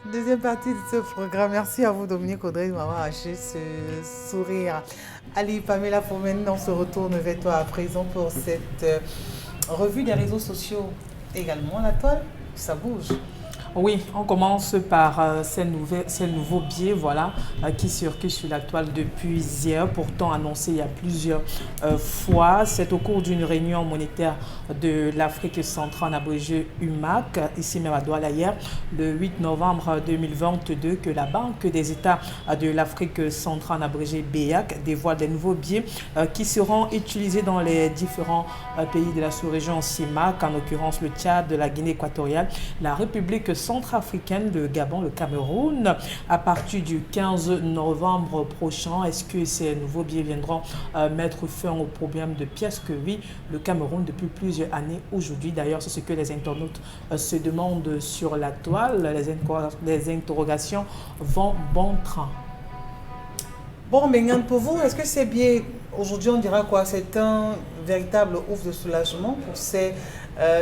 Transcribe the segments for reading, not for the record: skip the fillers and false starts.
Deuxième partie de ce programme. Merci à vous, Dominique Audrey, de m'avoir arraché ce sourire. Ali, Pamela Fomen, on se retourne vers toi à présent pour cette revue des réseaux sociaux. Également, la toile, ça bouge. Oui, on commence par ces nouveaux biais voilà, qui circulent sur la toile depuis hier, pourtant annoncé il y a plusieurs fois. C'est au cours d'une réunion monétaire de l'Afrique centrale en abrégé UMAC, ici même à Douala hier, le 8 novembre 2022, que la Banque des États de l'Afrique centrale en abrégé BEAC dévoile des nouveaux biais qui seront utilisés dans les différents pays de la sous-région CIMAC, en l'occurrence le Tchad, la Guinée équatoriale, la République centrafricaine, le Gabon, le Cameroun. À partir du 15 novembre prochain, est-ce que ces nouveaux billets viendront mettre fin au problème de pièces que vit le Cameroun depuis plusieurs années aujourd'hui? D'ailleurs, c'est ce que les internautes se demandent sur la toile. Les interrogations vont bon train. Bon, Mengan, pour vous, est-ce que c'est bien, aujourd'hui on dira quoi, c'est un véritable ouf de soulagement pour ces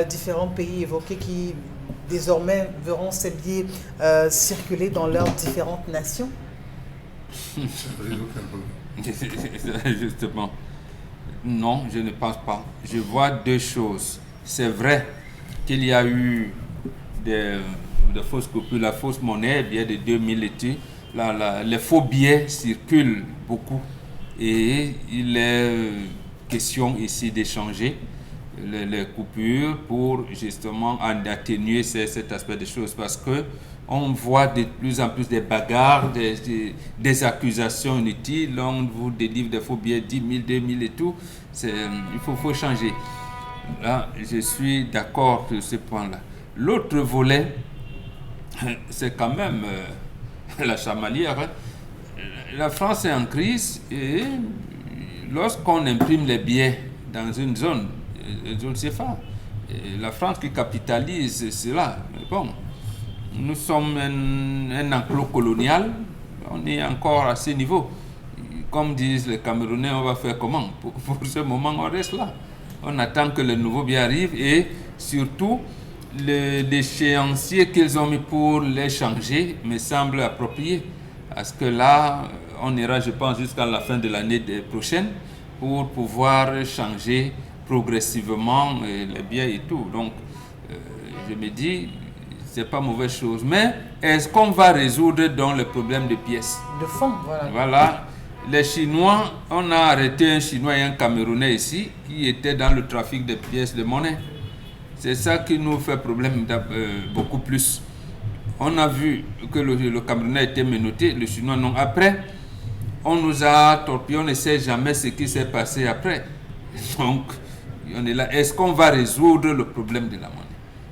différents pays évoqués qui désormais verront ces billets circuler dans leurs différentes nations? Justement, non, je ne pense pas. Je vois deux choses. C'est vrai qu'il y a eu de fausses coupures, la fausse monnaie, billets de 2000 et tout. Les faux billets circulent beaucoup et il est question ici d'échanger les coupures pour justement en atténuer cet aspect des choses, parce que on voit de plus en plus des bagarres, des accusations inutiles. On vous délivre des faux billets 10 000, 2000 et tout. Il faut changer. Là, je suis d'accord sur ce point-là. L'autre volet, c'est quand même la chamalière. La France est en crise et lorsqu'on imprime les billets dans une zone CFA, la France qui capitalise cela, bon, nous sommes un enclos colonial, on est encore à ce niveau. Comme disent les Camerounais, on va faire comment? Pour ce moment, on reste là. On attend que le nouveau bien arrive et surtout, l'échéancier qu'ils ont mis pour les changer me semble approprié. Parce que là, on ira, je pense, jusqu'à la fin de l'année prochaine pour pouvoir changer progressivement les biens et tout. Donc, je me dis, c'est pas mauvaise chose. Mais est-ce qu'on va résoudre dans le problème de pièces? De fond, voilà. Voilà. Les Chinois, on a arrêté un Chinois et un Camerounais ici qui étaient dans le trafic de pièces de monnaie. C'est ça qui nous fait problème beaucoup plus. On a vu que le Camerounais était menotté, le Chinois non. Après, on nous a torpillé, on ne sait jamais ce qui s'est passé après. Donc, on est là. Est-ce qu'on va résoudre le problème de la monnaie?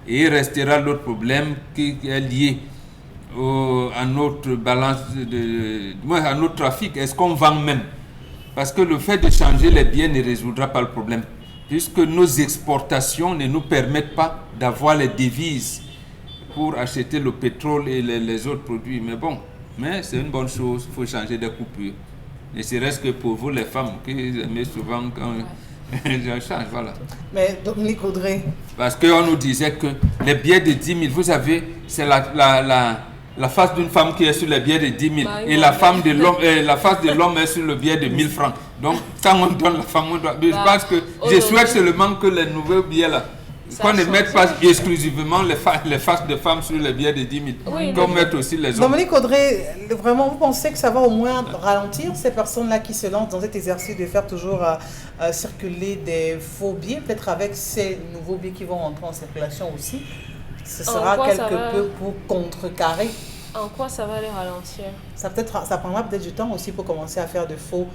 Et il restera l'autre problème qui est lié à notre balance, à notre trafic. Est-ce qu'on vend même? Parce que le fait de changer les biens ne résoudra pas le problème, puisque nos exportations ne nous permettent pas d'avoir les devises pour acheter le pétrole et les autres produits. Mais bon, c'est une bonne chose, il faut changer des coupures. Ne serait-ce que pour vous les femmes, qui aiment souvent quand je change, voilà. Mais Dominique Audrey... Parce qu'on nous disait que les billets de 10 000, vous savez, c'est la face d'une femme qui est sur les billets de 10 000 et la face de l'homme est sur le billet de 1000 francs. Donc, quand on donne la femme, on doit... Je pense que je souhaite seulement que les nouveaux billets là, qu'on ne mette pas exclusivement les faces de femmes sur les billets de 10 000, oui, qu'on mette aussi les hommes. Dominique Audrey, vraiment, vous pensez que ça va au moins ralentir ces personnes-là qui se lancent dans cet exercice de faire toujours circuler des faux billets, peut-être avec ces nouveaux billets qui vont rentrer en circulation aussi? Ce sera quelque peu pour contrecarrer. En quoi ça va les ralentir? Ça prendra peut-être du temps aussi pour commencer à faire de faux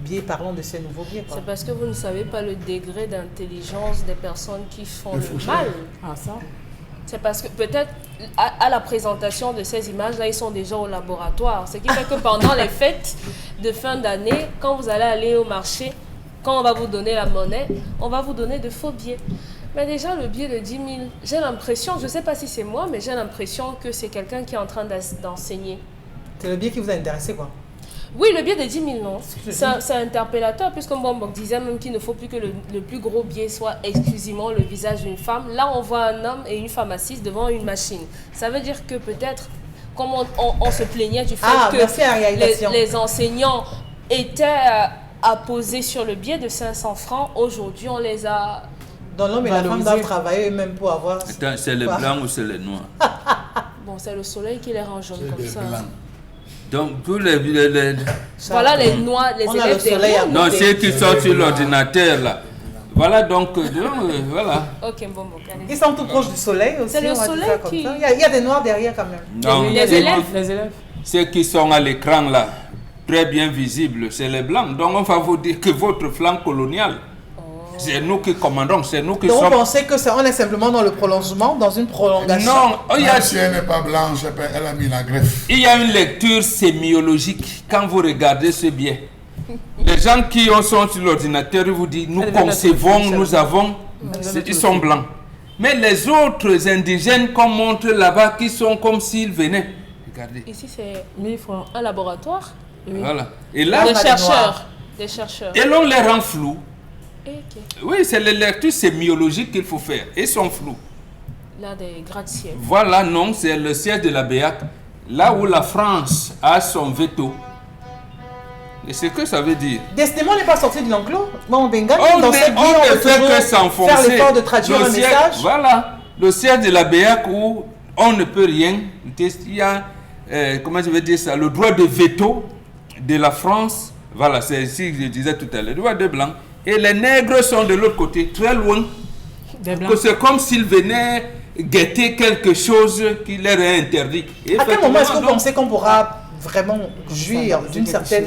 billets, parlons de ces nouveaux billets. C'est parce que vous ne savez pas le degré d'intelligence des personnes qui font le mal. Ah, ça? C'est parce que peut-être à la présentation de ces images-là, ils sont déjà au laboratoire. Ce qui fait que pendant les fêtes de fin d'année, quand vous allez aller au marché, quand on va vous donner la monnaie, on va vous donner de faux billets. Mais déjà, le billet de 10 000, j'ai l'impression, je ne sais pas si c'est moi, mais j'ai l'impression que c'est quelqu'un qui est en train d'enseigner. C'est le billet qui vous a intéressé, quoi? Oui, le billet de 10 000, non. C'est interpellateur, puisque Mbongo disait même qu'il ne faut plus que le plus gros billet soit exclusivement le visage d'une femme. Là, on voit un homme et une femme assises devant une machine. Ça veut dire que peut-être comme on se plaignait du fait merci, que les enseignants étaient apposés sur le biais de 500 francs. Aujourd'hui, on les a... Donc l'homme et la femme doivent travailler eux-mêmes pour avoir... Attends, c'est les blancs ou c'est les noirs? Bon, c'est le soleil qui les rend jaunes comme ça. Donc, tous les voilà les noirs, les élèves des noirs. Non, ceux qui sont sur l'ordinateur, là. Voilà, donc, voilà. Ok, bon. Ils sont tout proches du soleil aussi. C'est le soleil qui... Il y a des noirs derrière quand même. Non, les élèves. Ceux qui sont à l'écran, là, très bien visibles, c'est les blancs. Donc, on va vous dire que votre flanc colonial, c'est nous qui commandons, c'est nous qui sommes... Donc, vous pensez on est simplement dans le prolongement, dans une prolongation? Non, si elle n'est pas blanche, elle a mis la greffe. Il y a une lecture sémiologique quand vous regardez ce biais. Les gens qui sont sur l'ordinateur, ils vous disent, nous concevons, nous avons, ils sont blancs. Mais les autres indigènes qu'on montre là-bas, qui sont comme s'ils venaient. Regardez. Ici, c'est un laboratoire. Oui. Voilà. Et là, des chercheurs. Et l'on les rend flous. Okay. Oui, c'est les lectures sémiologiques qu'il faut faire. Ils sont flous. Là, des gratte-ciel. Voilà, non, c'est le siège de la BEAC. Là où la France a son veto. Et c'est ce que ça veut dire. Décidément, on n'est pas sorti de l'anglo. Bon, Bengal, on ne fait que s'enfoncer. Faire l'effort de traduire un message. Voilà, le siège de la BEAC où on ne peut rien. Il y a, comment je vais dire ça, le droit de veto de la France. Voilà, c'est ici que je disais tout à l'heure, le droit des blancs. Et les nègres sont de l'autre côté, très loin. C'est comme s'ils venaient guetter quelque chose qui leur est interdit. Et à quel moment est-ce que vous pensez qu'on pourra vraiment jouir d'une certaine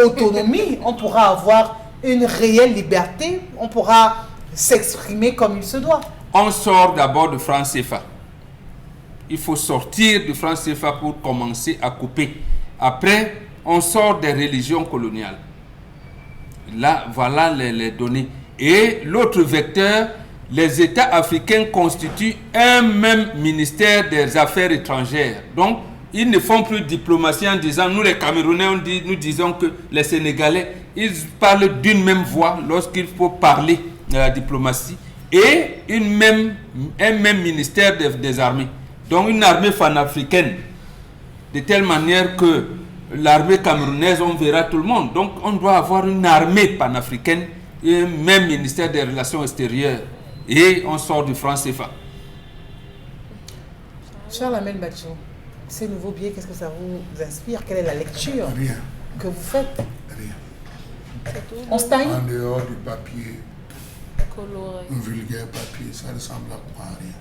autonomie? On pourra avoir une réelle liberté? On pourra s'exprimer comme il se doit? On sort d'abord de franc CFA. Il faut sortir du franc CFA pour commencer à couper. Après, on sort des religions coloniales. Là, voilà les données. Et l'autre vecteur, les États africains constituent un même ministère des Affaires étrangères. Donc, ils ne font plus de diplomatie en disant, nous les Camerounais, nous disons que les Sénégalais, ils parlent d'une même voix lorsqu'il faut parler de la diplomatie. Et un même ministère des armées. Donc, une armée panafricaine. De telle manière que l'armée camerounaise, on verra tout le monde. Donc, on doit avoir une armée panafricaine et un même ministère des Relations extérieures. Et on sort du franc CFA. Charles Amel Badjo, ces nouveaux billets, qu'est-ce que ça vous inspire? Quelle est la lecture que vous faites? Rien. On se taille? En dehors du papier, coloré, un vulgaire papier, ça ressemble à quoi? Rien.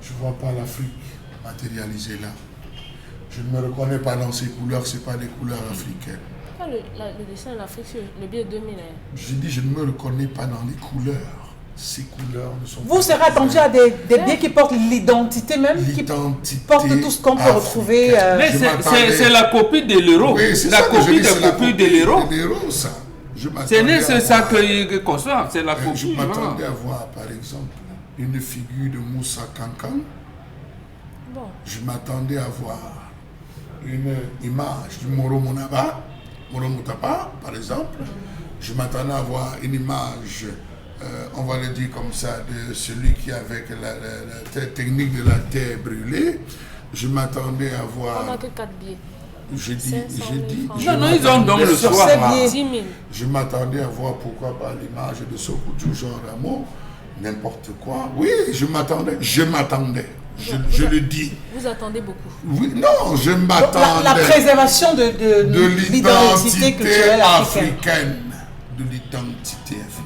Je ne vois pas l'Afrique matérialisée là. Je ne me reconnais pas dans ces couleurs, ce n'est pas des couleurs africaines. Le dessin de l'Afrique sur le billet 2000. J'ai dit, je ne me reconnais pas dans les couleurs. Ces couleurs ne sont pas... Vous serez attendu à des billets qui portent l'identité même, qui portent tout ce qu'on peut retrouver. Mais c'est la copie de l'euro. Oui, c'est la ça que copie je dis, de la copie de l'euro. Ça. C'est ça que conçoit, c'est la copie. Je m'attendais à voir, par exemple, une figure de Moussa Kankan. Bon. Je m'attendais à voir une image du Moro Moutapa, par exemple. Je m'attendais à voir une image, on va le dire comme ça, de celui qui avec la technique de la terre brûlée. Je m'attendais à voir... On n'a que 4 billets. J'ai dit... Non, ils ont donc le soir. 10 000. Je m'attendais à voir pourquoi pas l'image de Sokutu Jean Rameau, n'importe quoi. Oui, je m'attendais. Je le dis. Vous attendez beaucoup. Oui, non, je m'attendais. La préservation de l'identité culturelle africaine. De l'identité africaine.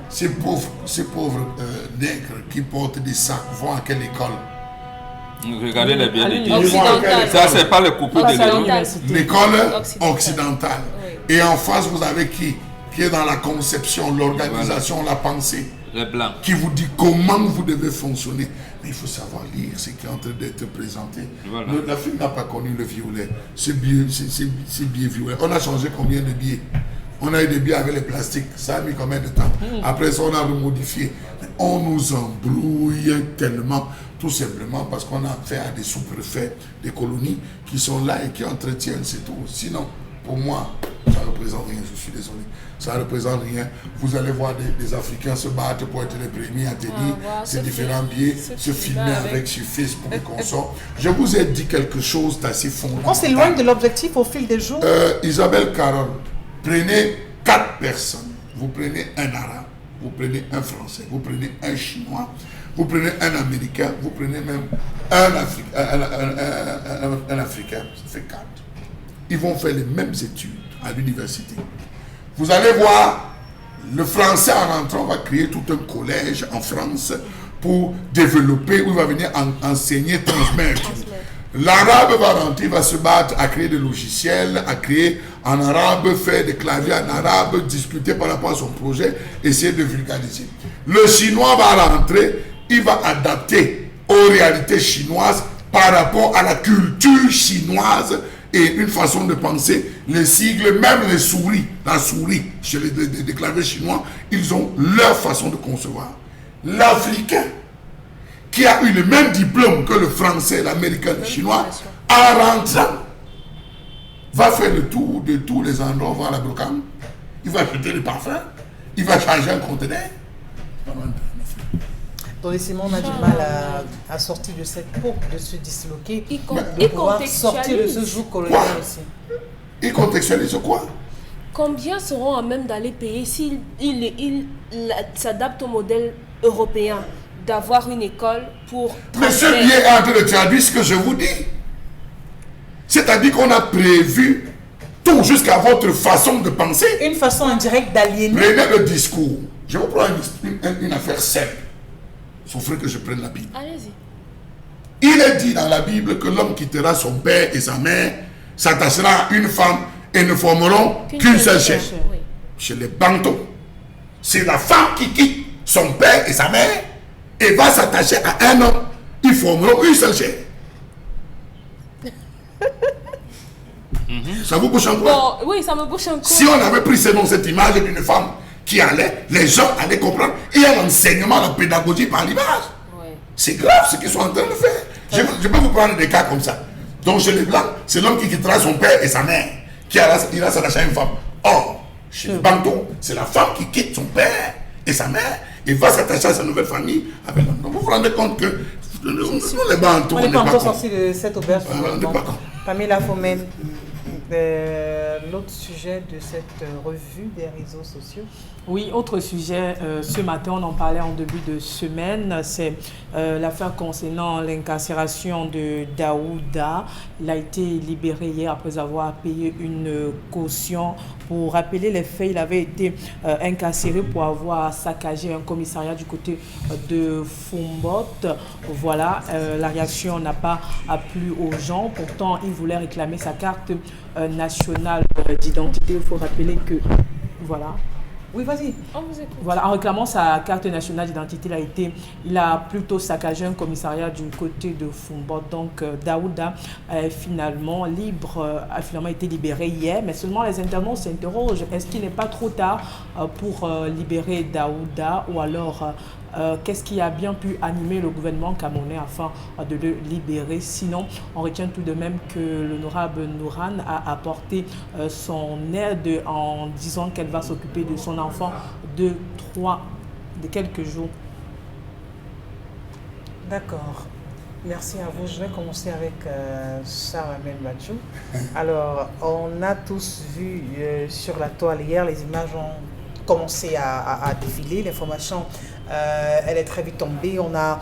Ces pauvres nègres qui portent des sacs vont à quelle école? Regardez les biens de Occidentale. Ça, c'est pas le coupé de l'euro. L'école occidentale. Et en face, vous avez qui est dans la conception, l'organisation, la pensée. Les blancs. Qui vous dit comment vous devez fonctionner. Mais il faut savoir lire ce qui est en train d'être présenté. Voilà. L'Afrique n'a pas connu le violet. C'est billet violet. On a changé combien de billets? On a eu des billets avec les plastiques. Ça a mis combien de temps? Après ça, on a remodifié. On nous embrouille tellement, tout simplement parce qu'on a affaire à des sous-préfets des colonies qui sont là et qui entretiennent, c'est tout. Sinon, pour moi, ça représente représente rien, je suis désolé. Ça ne représente rien. Vous allez voir des Africains se battre pour être les premiers à tenir ces différents biais, se filmer avec sur Facebook et consorts. Je vous ai dit quelque chose d'assez fondamental. On s'éloigne de l'objectif au fil des jours. Isabelle Caron, prenez 4 personnes. Vous prenez un Arabe, vous prenez un Français, vous prenez un Chinois, vous prenez un Américain, vous prenez même un Africain, ça fait 4. Ils vont faire les mêmes études à l'université. Vous allez voir, le Français en rentrant va créer tout un collège en France pour développer, où il va venir enseigner, transmettre. L'arabe va rentrer, va se battre à créer des logiciels, à créer en arabe, faire des claviers en arabe, discuter par rapport à son projet, essayer de vulgariser. Le chinois va rentrer, il va adapter aux réalités chinoises par rapport à la culture chinoise et une façon de penser. Les sigles, même les souris, la souris chez les claviers chinois, ils ont leur façon de concevoir. L'Africain, qui a eu le même diplôme que le Français, l'Américain, le Chinois, en rentrant, va faire le tour de tous les endroits, voir la brocante, il va jeter le parfum, il va changer un conteneur. Donc Simon, on a du mal à sortir de cette peau, de se disloquer, de pouvoir sortir de ce joug colonial aussi. Il contextualise quoi? Combien seront à même d'aller payer s'il s'adapte au modèle européen d'avoir une école pour... Monsieur Bié est en train de traduire ce que je vous dis. C'est-à-dire qu'on a prévu tout jusqu'à votre façon de penser. Une façon indirecte d'aliéner. Prenez le discours. Je vous prends une affaire simple. Sauf que je prenne la Bible. Allez-y. Il est dit dans la Bible que l'homme quittera son père et sa mère, s'attachera à une femme et ne formeront qu'une seule chair. Oui. Chez les Bantous, c'est la femme qui quitte son père et sa mère et va s'attacher à un homme. Ils formeront une seule chair. Ça vous bouche un peu? Bon, oui, ça me bouche un coup. Si on avait pris cette image d'une femme qui allait, les gens allaient comprendre. Il y a l'enseignement, la pédagogie par l'image. Oui. C'est grave ce qu'ils sont en train de faire. Je peux vous prendre des cas comme ça. Donc chez les Blancs, c'est l'homme qui quittera son père et sa mère, qui ira s'attacher à une femme. Or, chez les Bantous, c'est la femme qui quitte son père et sa mère et va s'attacher à sa nouvelle famille avec l'homme. Donc vous vous rendez compte que nous, les Bantous, on n'est pas encore sorti de cette auberge. Pamela Fomène, l'autre sujet de cette revue des réseaux sociaux. Oui, autre sujet, ce matin on en parlait en début de semaine, c'est l'affaire concernant l'incarcération de Daouda. Il a été libéré hier après avoir payé une caution. Pour rappeler les faits, il avait été incarcéré pour avoir saccagé un commissariat du côté de Fombot. Voilà, la réaction n'a pas plu aux gens. Pourtant, il voulait réclamer sa carte nationale d'identité. Il faut rappeler que, voilà. Oui, vas-y. On vous écoute. Voilà, en réclamant sa carte nationale d'identité, il a plutôt saccagé un commissariat du côté de Fombot. Donc, Daouda est finalement libre, a finalement été libéré hier. Mais seulement les internautes s'interrogent, est-ce qu'il n'est pas trop tard pour libérer Daouda, ou alors qu'est-ce qui a bien pu animer le gouvernement camerounais afin de le libérer? Sinon, on retient tout de même que l'honorable Nouran a apporté son aide en disant qu'elle va s'occuper de son enfant de quelques jours. D'accord. Merci à vous. Je vais commencer avec Sarah Melbachou. Alors, on a tous vu sur la toile hier, les images ont commencé à défiler. L'information, elle est très vite tombée. On a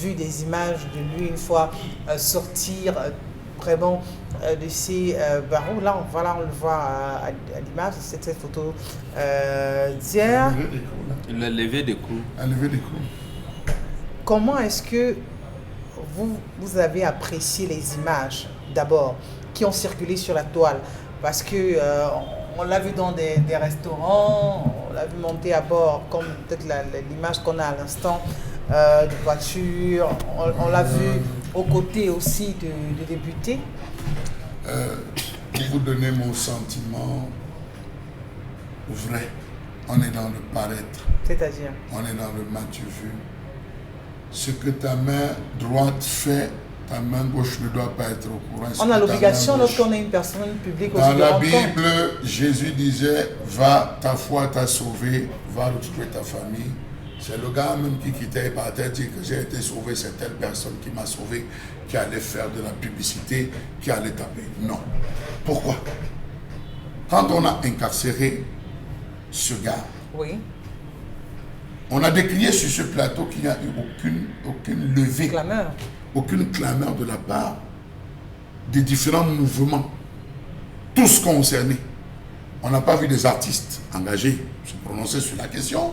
vu des images de lui une fois sortir vraiment de ces barreaux. Là, on le voit à l'image. C'est cette photo d'hier. Le lever des coups. Un lever des coups. Comment est-ce que vous avez apprécié les images, d'abord, qui ont circulé sur la toile? Parce que on l'a vu dans des restaurants, on l'a vu monter à bord, comme peut-être l'image qu'on a à l'instant de voiture, on l'a vu aux côtés aussi de députés. Pour vous donner mon sentiment vrai, on est dans le paraître. C'est-à-dire? On est dans le mas-tu vu. Ce que ta main droite fait Ta main gauche ne doit pas être au courant. On a l'obligation lorsqu'on est une personne publique aussi. Dans la Bible, Jésus disait, va, ta foi t'a sauvé, va retrouver ta famille. C'est le gars même qui quittait et partait dire que j'ai été sauvé, c'est telle personne qui m'a sauvé, qui allait faire de la publicité, qui allait taper. Non. Pourquoi? Quand on a incarcéré ce gars, oui, on a décrié sur ce plateau qu'il n'y a eu aucune levée, aucune clameur de la part des différents mouvements, tous concernés. On n'a pas vu des artistes engagés se prononcer sur la question.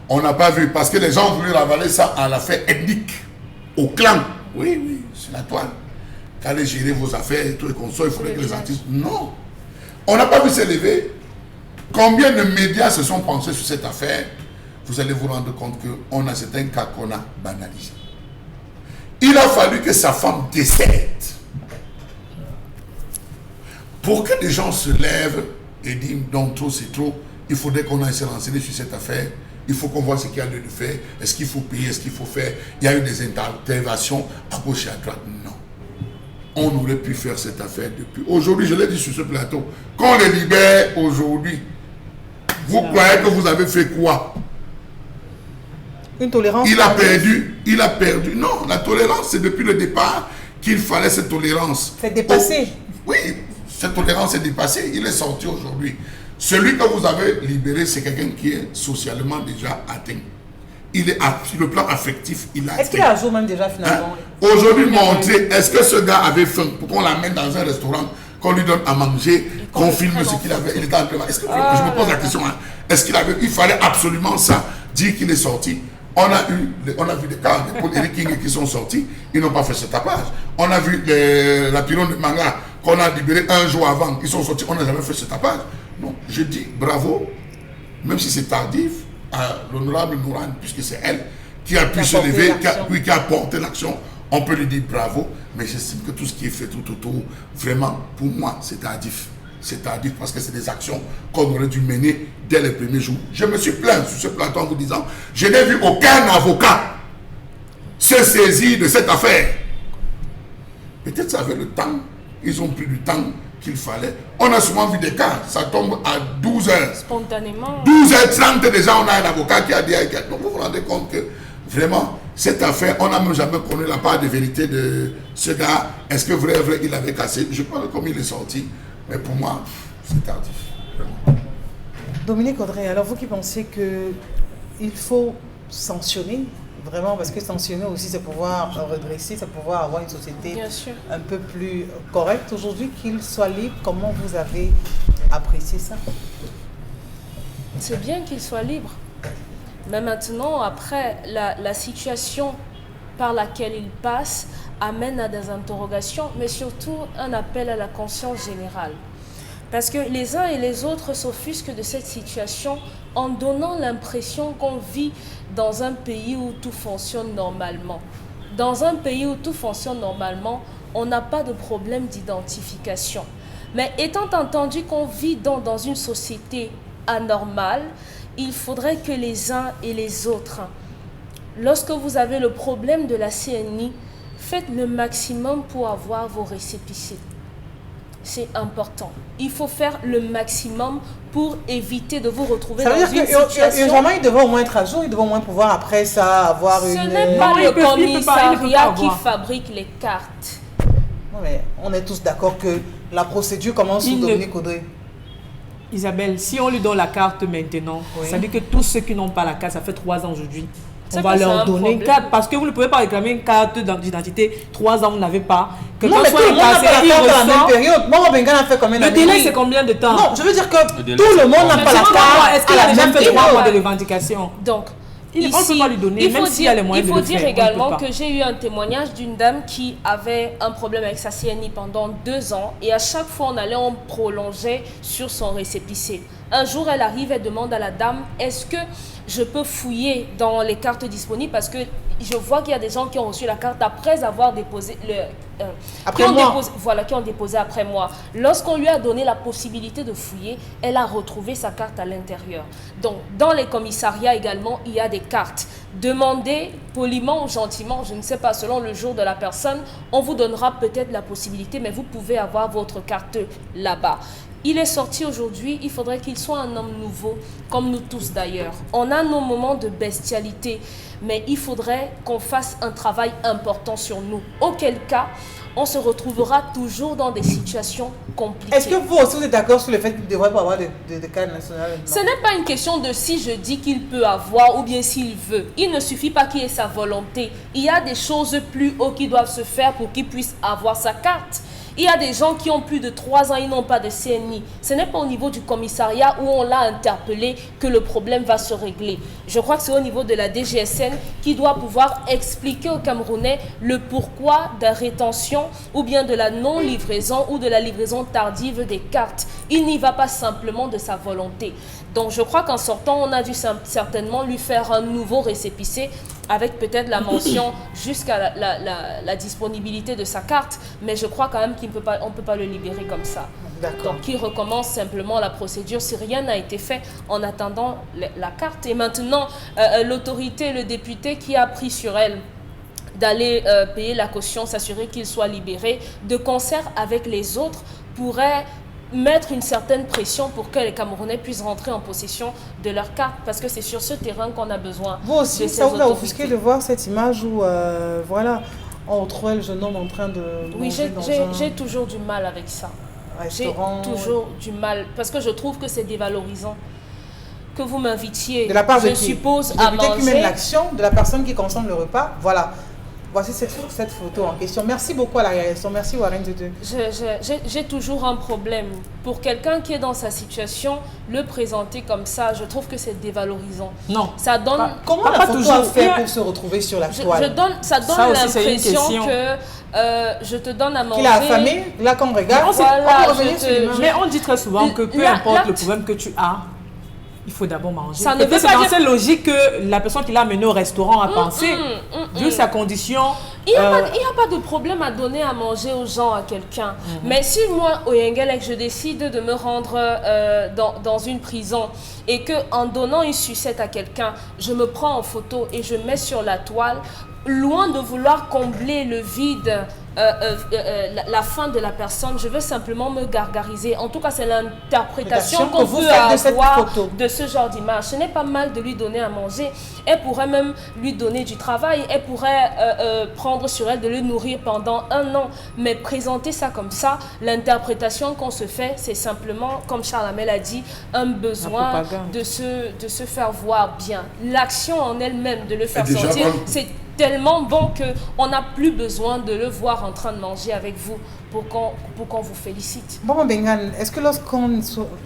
On n'a pas vu, parce que les gens ont voulu ravaler ça à l'affaire ethnique, au clan. Oui, c'est la toile. Qu'allez gérer vos affaires, tout et consorts, il faudrait que les artistes... Non. On n'a pas vu s'élever. Combien de médias se sont penchés sur cette affaire? Vous allez vous rendre compte qu'on a certains cas qu'on a banalisés. Il a fallu que sa femme décède pour que les gens se lèvent et disent non, trop c'est trop, il faudrait qu'on aille se renseigner sur cette affaire, il faut qu'on voit ce qu'il y a lieu de faire, est-ce qu'il faut payer, est-ce qu'il faut faire, il y a eu des interventions à gauche et à droite. Non. On aurait pu faire cette affaire depuis. Aujourd'hui, je l'ai dit sur ce plateau, qu'on les libère aujourd'hui, vous croyez que vous avez fait quoi? Une tolérance. Il a perdu. Non, la tolérance, c'est depuis le départ qu'il fallait cette tolérance. C'est dépassé. Oui, cette tolérance est dépassée. Il est sorti aujourd'hui. Celui que vous avez libéré, c'est quelqu'un qui est socialement déjà atteint. Il est sur le plan affectif, il a atteint. Est-ce qu'il est à jour même déjà finalement? Aujourd'hui, montrer, est-ce que ce gars avait faim pour qu'on l'amène dans un restaurant, qu'on lui donne à manger, qu'on filme ce qu'il avait? Il était en train. Est-ce que je me pose la question, est-ce qu'il avait, il fallait absolument ça, dire qu'il est sorti? On a vu des cas de Paul Eric King qui sont sortis, ils n'ont pas fait ce tapage. On a vu la pylône de manga qu'on a libéré un jour avant, ils sont sortis, on n'a jamais fait ce tapage. Non, je dis bravo, même si c'est tardif, à l'honorable Nourane, puisque c'est elle qui a pu se lever, qui a porté l'action. On peut lui dire bravo, mais j'estime que tout ce qui est fait tout autour, vraiment, pour moi, c'est tardif. C'est tardif parce que c'est des actions qu'on aurait dû mener dès les premiers jours. Je me suis plaint sur ce plateau en vous disant, je n'ai vu aucun avocat se saisir de cette affaire. Peut-être ça avait le temps, ils ont pris du temps qu'il fallait. On a souvent vu des cas, ça tombe à 12 heures. Spontanément. 12h30 déjà, on a un avocat qui a dit, donc vous vous rendez compte que vraiment, cette affaire, on n'a même jamais connu la part de vérité de ce gars. Est-ce que vrai, il avait cassé? Je crois que comme il est sorti, mais pour moi, c'est tardif. Vraiment. Dominique Audrey, alors vous qui pensez qu'il faut sanctionner, vraiment, parce que sanctionner aussi, c'est pouvoir redresser, c'est pouvoir avoir une société un peu plus correcte. Aujourd'hui, qu'il soit libre, comment vous avez apprécié ça? C'est bien qu'il soit libre. Mais maintenant, après, la situation par laquelle il passe amène à des interrogations, mais surtout un appel à la conscience générale. Parce que les uns et les autres s'offusquent de cette situation en donnant l'impression qu'on vit dans un pays où tout fonctionne normalement. Dans un pays où tout fonctionne normalement, on n'a pas de problème d'identification. Mais étant entendu qu'on vit dans une société anormale, il faudrait que les uns et les autres, lorsque vous avez le problème de la CNI, faites le maximum pour avoir vos récépissés. C'est important. Il faut faire le maximum pour éviter de vous retrouver dans une situation... Urgemment, il devrait au moins être à jour, il devrait au moins pouvoir après ça avoir une... Ce n'est pas le commissariat qui fabrique les cartes. Non, mais on est tous d'accord que la procédure commence sous Dominique Audrey. Isabelle, si on lui donne la carte maintenant, ça veut dire que tous ceux qui n'ont pas la carte, ça fait 3 ans aujourd'hui, on va leur donner une carte parce que vous ne pouvez pas réclamer une carte d'identité. 3 ans, vous n'avez pas. Non, mais tout le monde n'a pas la carte à la même période. Moi, Bengan a fait combien d'années? Le délai, c'est combien de temps? Non, je veux dire que tout le monde n'a pas la carte. Est-ce qu'il a déjà fait 3 mois de revendication? Donc, on ne peut pas lui donner, même s'il y a les moyens de le faire. Il faut dire également que j'ai eu un témoignage d'une dame qui avait un problème avec sa CNI pendant 2 ans et à chaque fois on prolongeait sur son récépissé. Un jour, elle arrive, elle demande à la dame, est-ce que je peux fouiller dans les cartes disponibles parce que je vois qu'il y a des gens qui ont reçu la carte après avoir déposé qui ont déposé après moi. Lorsqu'on lui a donné la possibilité de fouiller, elle a retrouvé sa carte à l'intérieur. Donc, dans les commissariats également, il y a des cartes. Demandez poliment ou gentiment, je ne sais pas, selon le jour de la personne, on vous donnera peut-être la possibilité, mais vous pouvez avoir votre carte là-bas. Il est sorti aujourd'hui, il faudrait qu'il soit un homme nouveau, comme nous tous d'ailleurs. On a nos moments de bestialité, mais il faudrait qu'on fasse un travail important sur nous. Auquel cas, on se retrouvera toujours dans des situations compliquées. Est-ce que vous aussi vous êtes d'accord sur le fait qu'il ne devrait pas avoir de cadre national? Ce n'est pas une question de si je dis qu'il peut avoir ou bien s'il veut. Il ne suffit pas qu'il ait sa volonté. Il y a des choses plus haut qui doivent se faire pour qu'il puisse avoir sa carte. Il y a des gens qui ont plus de 3 ans, ils n'ont pas de CNI. Ce n'est pas au niveau du commissariat où on l'a interpellé que le problème va se régler. Je crois que c'est au niveau de la DGSN qui doit pouvoir expliquer aux Camerounais le pourquoi de la rétention ou bien de la non-livraison ou de la livraison tardive des cartes. Il n'y va pas simplement de sa volonté. Donc je crois qu'en sortant, on a dû certainement lui faire un nouveau récépissé avec peut-être la mention jusqu'à la disponibilité de sa carte, mais je crois quand même qu'on ne peut pas le libérer comme ça. Donc qu'il recommence simplement la procédure si rien n'a été fait en attendant la carte. Et maintenant, l'autorité, le député qui a pris sur elle d'aller payer la caution, s'assurer qu'il soit libéré, de concert avec les autres, pourrait mettre une certaine pression pour que les Camerounais puissent rentrer en possession de leur carte, parce que c'est sur ce terrain qu'on a besoin. Vous aussi, ça vous a offusqué de voir cette image où, voilà, on retrouvait le jeune homme en train de manger j'ai toujours du mal avec ça. Restaurant. J'ai toujours du mal, parce que je trouve que c'est dévalorisant. Que vous m'invitiez, de la part je suppose, à manger. Qui mène l'action, de la personne qui consomme le repas, voilà. Voici cette photo en question. Merci beaucoup à la réaction. Merci Warren Dudu. J'ai toujours un problème. Pour quelqu'un qui est dans sa situation, le présenter comme ça, je trouve que c'est dévalorisant. Non. Ça donne... Comment la photo a fait pour se retrouver sur la toile? Ça donne l'impression que je te donne à manger. Qu'il a affamé, là qu'on regarde. Mais on dit très souvent que peu importe le problème que tu as, il faut d'abord manger. Ça ne veut pas c'est dans cette logique que la personne qui l'a amené au restaurant a pensé, vu sa condition. Il n'y a pas de problème à donner à manger aux gens, à quelqu'un. Mais si moi, Oyengelek, je décide de me rendre dans une prison et qu'en donnant une sucette à quelqu'un, je me prends en photo et je mets sur la toile, loin de vouloir combler le vide, la faim de la personne, je veux simplement me gargariser. En tout cas, c'est l'interprétation qu'on peut avoir de ce genre d'image. Ce n'est pas mal de lui donner à manger. Elle pourrait même lui donner du travail. Elle pourrait prendre sur elle de le nourrir pendant 1 an. Mais présenter ça comme ça, l'interprétation qu'on se fait, c'est simplement, comme Charles Hamel a dit, un besoin de se faire voir bien. L'action en elle-même, de le faire sortir, c'est tellement bon qu'on n'a plus besoin de le voir en train de manger avec vous pour qu'on vous félicite. Bon, Bengan, est-ce que lorsqu'on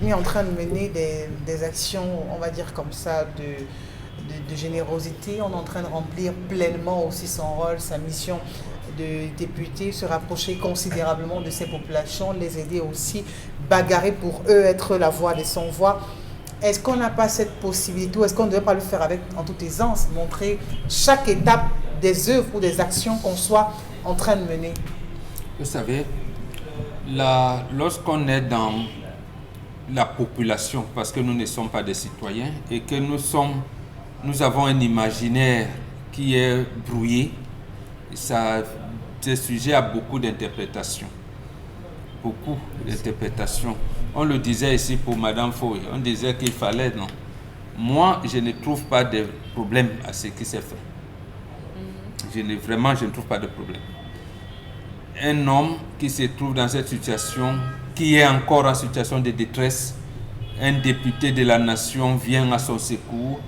est en train de mener des actions, on va dire comme ça, de générosité, on est en train de remplir pleinement aussi son rôle, sa mission de député, se rapprocher considérablement de ces populations, les aider aussi, bagarrer pour eux, être la voix des sans-voix? Est-ce qu'on n'a pas cette possibilité ou est-ce qu'on ne devrait pas le faire en toute aisance, montrer chaque étape des œuvres ou des actions qu'on soit en train de mener? Vous savez, lorsqu'on est dans la population, parce que nous ne sommes pas des citoyens et que nous avons un imaginaire qui est brouillé, c'est sujet à beaucoup d'interprétations. Beaucoup d'interprétations. On le disait ici pour Madame Foy, on disait qu'il fallait, non. Moi, je ne trouve pas de problème à ce qui s'est fait. Je ne trouve pas de problème. Un homme qui se trouve dans cette situation, qui est encore en situation de détresse, un député de la nation vient à son secours,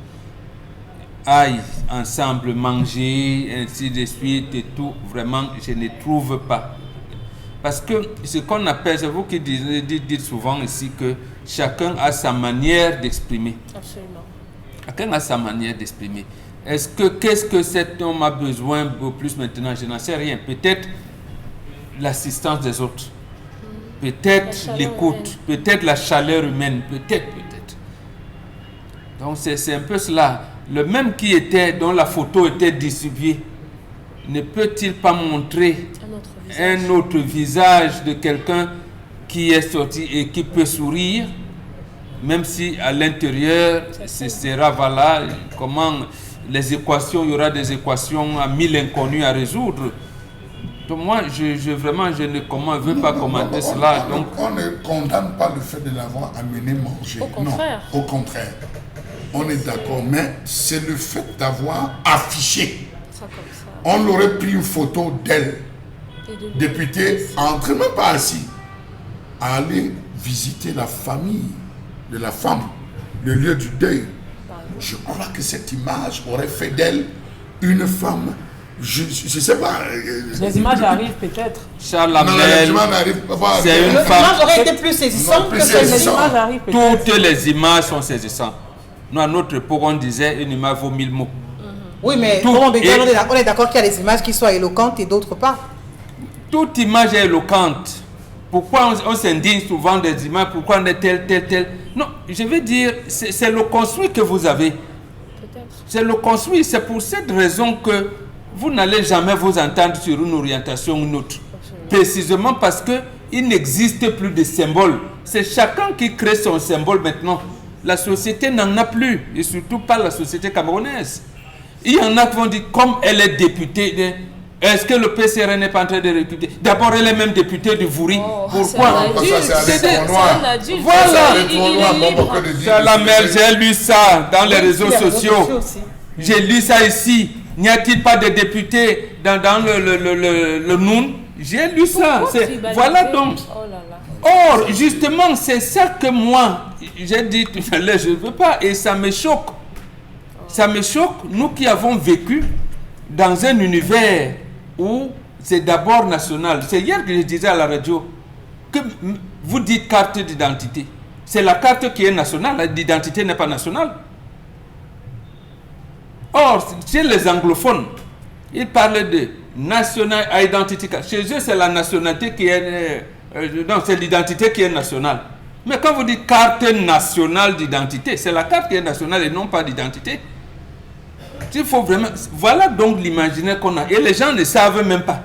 aille ensemble manger, ainsi de suite et tout. Vraiment, je ne trouve pas. Parce que ce qu'on appelle, c'est vous qui dites souvent ici que chacun a sa manière d'exprimer. Absolument. Chacun a sa manière d'exprimer. Qu'est-ce que cet homme a besoin au plus maintenant? Je n'en sais rien. Peut-être l'assistance des autres. Peut-être l'écoute. Peut-être la chaleur humaine. Peut-être. Donc c'est un peu cela. Le même dont la photo était distribuée, ne peut-il pas montrer un autre visage de quelqu'un qui est sorti et qui peut sourire, même si à l'intérieur, ce sera, voilà, comment les équations, il y aura des équations à 1000 inconnues à résoudre. Donc moi, je ne veux pas commenter cela. Donc, on ne condamne pas le fait de l'avoir amené manger. Au contraire. Non, au contraire. On est d'accord, mais c'est le fait d'avoir affiché. Ça comme ça. On aurait pris une photo d'elle, députée, entre même pas assis, à aller visiter la famille de la femme, le lieu du deuil. Je crois que cette image aurait fait d'elle une femme. Je ne sais pas. Les images arrivent peut-être. Charles Non, Lamel, c'est une femme. L'image aurait été plus saisissante que celle-ci. Les images arrivent peut-être. Toutes les images sont saisissantes. Nous, à notre époque, on disait une image vaut 1000 mots. Oui, mais on est d'accord qu'il y a des images qui soient éloquentes et d'autres pas. Toute image est éloquente. Pourquoi on s'indigne souvent des images? Pourquoi on est tel? Non, je veux dire, c'est le construit que vous avez. C'est le construit. C'est pour cette raison que vous n'allez jamais vous entendre sur une orientation ou une autre. Précisément parce qu'il n'existe plus de symbole. C'est chacun qui crée son symbole maintenant. La société n'en a plus. Et surtout pas la société camerounaise. Il y en a qui vont dire, comme elle est députée, est-ce que le PCR n'est pas en train de réputer? D'abord, elle est même députée du Vouri. Pourquoi? Voilà. J'ai lu ça dans les réseaux sociaux. J'ai lu ça ici. N'y a-t-il pas de députés dans le Noun? J'ai lu ça. Voilà donc. Or, justement, c'est ça que moi, j'ai dit tout à l'heure, je ne veux pas. Et ça me choque. Ça me choque, nous qui avons vécu dans un univers où c'est d'abord national. C'est hier que je disais à la radio que vous dites carte d'identité. C'est la carte qui est nationale, l'identité n'est pas nationale. Or, chez les anglophones, ils parlent de national identity card. Chez eux, c'est la nationalité qui est... non, c'est l'identité qui est nationale. Mais quand vous dites carte nationale d'identité, c'est la carte qui est nationale et non pas d'identité. Il faut vraiment... Voilà donc l'imaginaire qu'on a. Et les gens ne savent même pas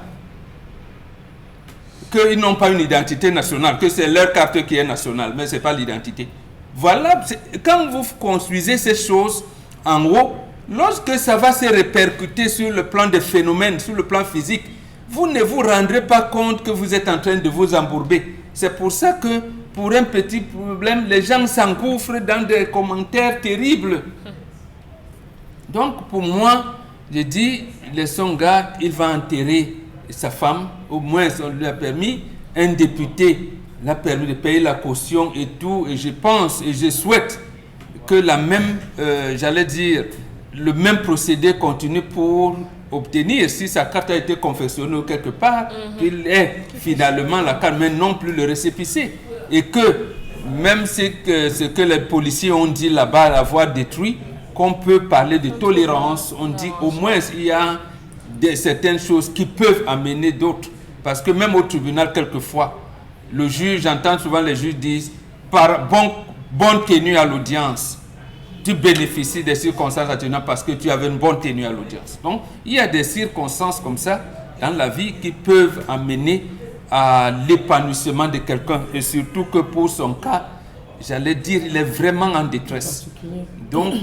qu'ils n'ont pas une identité nationale, que c'est leur carte qui est nationale, mais ce n'est pas l'identité. Voilà, quand vous construisez ces choses en haut, lorsque ça va se répercuter sur le plan des phénomènes, sur le plan physique, vous ne vous rendrez pas compte que vous êtes en train de vous embourber. C'est pour ça que, pour un petit problème, les gens s'engouffrent dans des commentaires terribles. Donc, pour moi, je dis, le Songa, il va enterrer sa femme. Au moins, on lui a permis. Un député l'a permis de payer la caution et tout. Et je pense et je souhaite que la même, j'allais dire, le même procédé continue pour obtenir, si sa carte a été confectionnée quelque part, qu'il ait finalement la carte, mais non plus le récépissé. Et que, même ce que les policiers ont dit là-bas, l'avoir détruit, qu'on peut parler de tolérance, on dit au moins il y a certaines choses qui peuvent amener d'autres. Parce que même au tribunal, quelquefois, le juge, j'entends souvent les juges disent, par bonne tenue à l'audience, tu bénéficies des circonstances atténuantes parce que tu avais une bonne tenue à l'audience. Donc, il y a des circonstances comme ça dans la vie qui peuvent amener à l'épanouissement de quelqu'un. Et surtout que pour son cas, j'allais dire, il est vraiment en détresse. Donc,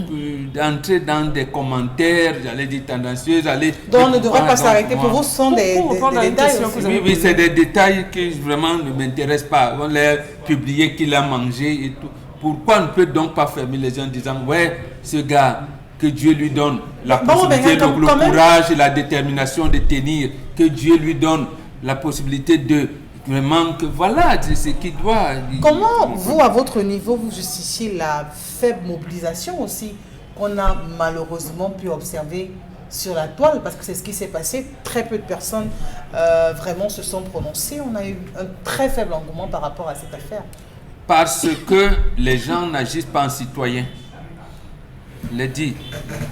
d'entrer dans des commentaires, j'allais dire tendancieux, donc on ne devrait pas s'arrêter. Pour vous, ce sont des détails. Oui, c'est des détails qui vraiment ne m'intéressent pas. On l'a publié qu'il a mangé et tout. Pourquoi on ne peut donc pas fermer les gens en disant, ouais, ce gars, que Dieu lui donne la possibilité, le courage et la détermination de tenir, que Dieu lui donne la possibilité de vraiment, que voilà, c'est ce qu'il doit. Comment vous, à votre niveau, vous justifiez la faible mobilisation aussi qu'on a malheureusement pu observer sur la toile, parce que c'est ce qui s'est passé, très peu de personnes vraiment se sont prononcées, on a eu un très faible engouement par rapport à cette affaire. Parce que les gens n'agissent pas en citoyens. Je l'ai dit,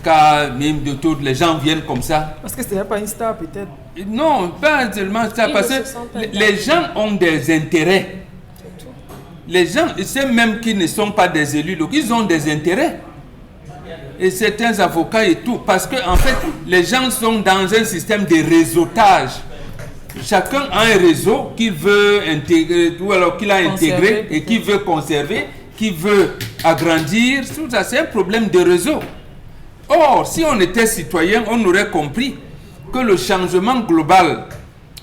car même de tout, les gens viennent comme ça. Parce que ce n'est pas une star peut-être. Non, pas seulement ça, parce que les gens ont des intérêts. Les gens, ceux même qui ne sont pas des élus, donc ils ont des intérêts. Et certains avocats et tout, parce que en fait, les gens sont dans un système de réseautage. chacun a un réseau qu'il veut intégrer, ou alors qu'il a intégré et qu'il veut conserver, qu'il veut agrandir. Tout ça, c'est un problème de réseau. Or, si on était citoyen, on aurait compris que le changement global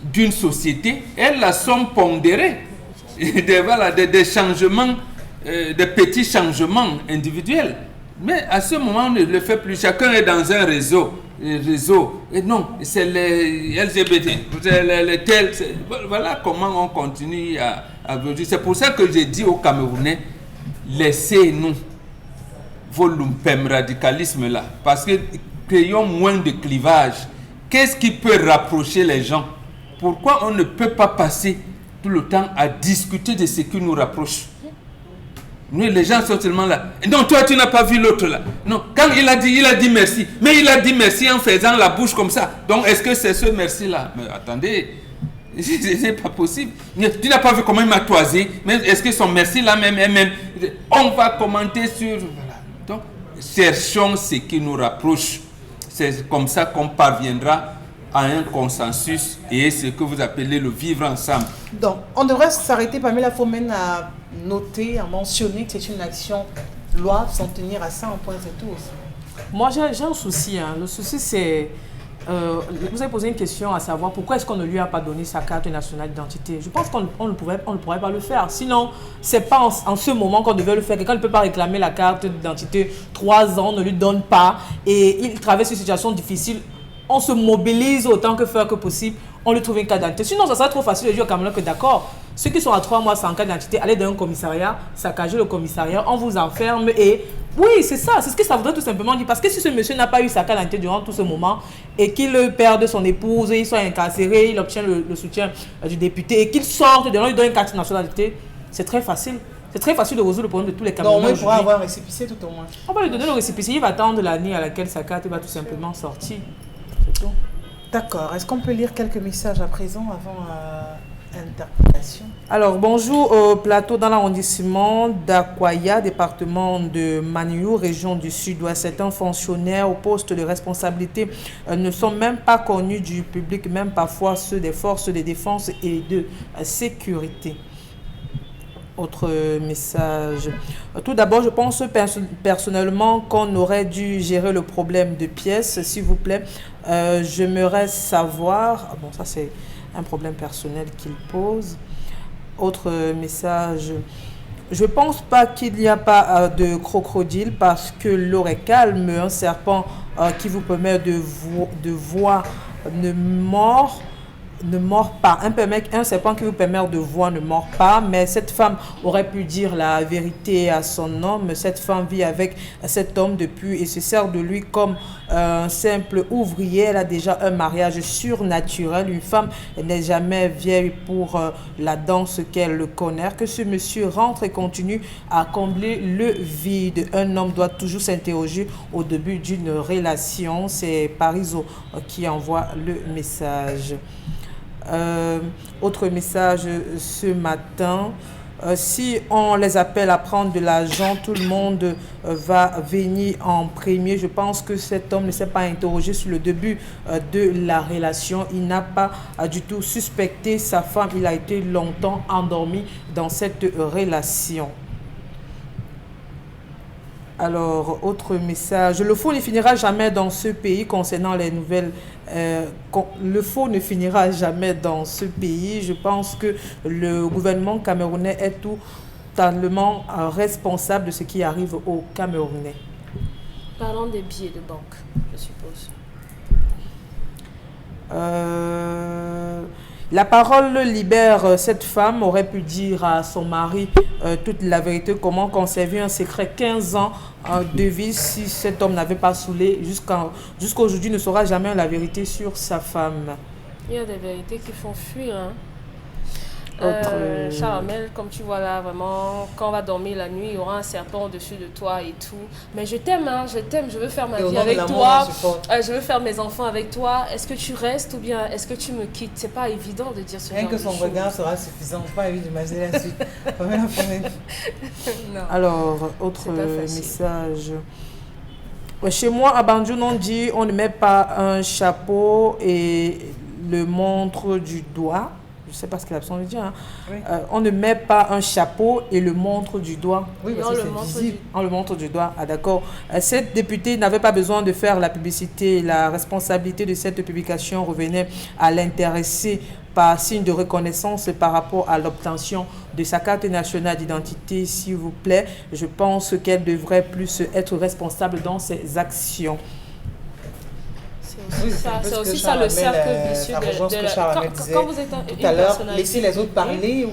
d'une société est la somme pondérée des changements, des petits changements individuels. Mais à ce moment, on ne le fait plus. Chacun est dans un réseau. Et non, c'est les LGBT, les tels. Voilà comment on continue à vivre. C'est pour ça que j'ai dit aux Camerounais, laissez-nous vos lumpem radicalisme là, parce que créons moins de clivages. Qu'est-ce qui peut rapprocher les gens? Pourquoi on ne peut pas passer tout le temps à discuter de ce qui nous rapproche? Nous, les gens sont tellement là. Non, toi, tu n'as pas vu l'autre là. Non, quand il a dit merci. Mais il a dit merci en faisant la bouche comme ça. Donc, est-ce que c'est ce merci-là? Mais attendez, c'est pas possible. Tu n'as pas vu comment il m'a toisé. Mais est-ce que son merci-là même, on va commenter sur... Voilà. Donc, cherchons ce qui nous rapproche. C'est comme ça qu'on parviendra à un consensus et ce que vous appelez le vivre ensemble. Donc, on devrait s'arrêter, Pamela Phomène, à noter, à mentionner que c'est une action loi, s'en tenir à ça, en point et tout aussi. Moi, j'ai un souci. Hein. Le souci, c'est... vous avez posé une question à savoir pourquoi est-ce qu'on ne lui a pas donné sa carte nationale d'identité. Je pense qu'on ne pourrait pas le faire. Sinon, c'est pas en ce moment qu'on devait le faire. Quelqu'un ne peut pas réclamer la carte d'identité. 3 ans, on ne lui donne pas. Et il traverse une situation difficile. On se mobilise autant que faire que possible. On lui trouve une carte d'identité. Sinon, ça serait trop facile de dire au Cameroun que d'accord, ceux qui sont à 3 mois sans carte d'identité, allez dans un commissariat, saccager le commissariat, on vous enferme et... Oui, c'est ça. C'est ce que ça voudrait tout simplement dire. Parce que si ce monsieur n'a pas eu sa carte d'identité durant tout ce moment et qu'il perde son épouse, il soit incarcéré, il obtient le soutien du député et qu'il sorte de là, il lui donne une carte nationale d'identité, c'est très facile. C'est très facile de résoudre le problème de tous les Camerounais. Donc, on pourra avoir un récépissé tout au moins. On va lui donner le récépissé. Il va attendre l'année à laquelle sa carte va tout simplement sortir. C'est tout. D'accord. Est-ce qu'on peut lire quelques messages à présent avant interpellation? Alors, bonjour au plateau dans l'arrondissement d'Akwaya, département de Maniou, région du Sud-Ouest. Certains fonctionnaires au poste de responsabilité ne sont même pas connus du public, même parfois ceux des forces de défense et de sécurité. Autre message. Tout d'abord, je pense personnellement qu'on aurait dû gérer le problème de pièces, s'il vous plaît. J'aimerais savoir... Bon, ça c'est un problème personnel qu'il pose. Autre message. Je pense pas qu'il n'y a pas de crocodile parce que l'eau est calme. Un serpent qui vous permet de voir ne mord pas. Un serpent qui vous permet de voir ne mord pas. Mais cette femme aurait pu dire la vérité à son homme. Cette femme vit avec cet homme depuis et se sert de lui comme un simple ouvrier. Elle a déjà un mariage surnaturel. Une femme n'est jamais vieille pour la danse qu'elle connaît. Que ce monsieur rentre et continue à combler le vide. Un homme doit toujours s'interroger au début d'une relation. C'est Pariso qui envoie le message. Autre message ce matin. Si on les appelle à prendre de l'argent, tout le monde va venir en premier. Je pense que cet homme ne s'est pas interrogé sur le début de la relation. Il n'a pas du tout suspecté sa femme. Il a été longtemps endormi dans cette relation. Alors, autre message. Le faux ne finira jamais dans ce pays concernant les nouvelles. Le faux ne finira jamais dans ce pays. Je pense que le gouvernement camerounais est totalement responsable de ce qui arrive aux Camerounais. Parlons des billets de banque, je suppose. La parole libère. Cette femme aurait pu dire à son mari toute la vérité, comment conserver un secret 15 ans de vie si cet homme n'avait pas saoulé. Jusqu'à aujourd'hui, ne saura jamais la vérité sur sa femme. Il y a des vérités qui font fuir. Hein. Charamel, comme tu vois là, vraiment, quand on va dormir la nuit, il y aura un serpent au-dessus de toi et tout. Mais je t'aime, hein, je veux faire ma vie avec toi. Je veux faire mes enfants avec toi. Est-ce que tu restes ou bien est-ce que tu me quittes? C'est pas évident de dire ce genre de choses. Rien que son regard sera suffisant. Pas évident d'imaginer la suite. Alors, autre message. Chez moi, à Banjou, on dit on ne met pas un chapeau et le montre du doigt. Je ne sais pas ce qu'il a besoin de dire. Hein. Oui. On ne met pas un chapeau et le montre du doigt. Oui, parce que c'est visible. On le montre du doigt. Ah, d'accord. Cette députée n'avait pas besoin de faire la publicité. La responsabilité de cette publication revenait à l'intéressé par signe de reconnaissance par rapport à l'obtention de sa carte nationale d'identité, s'il vous plaît. Je pense qu'elle devrait plus être responsable dans ses actions. C'est aussi ça le cercle vicieux de la... Quand vous êtes tout à l'heure, laissez les autres parler ou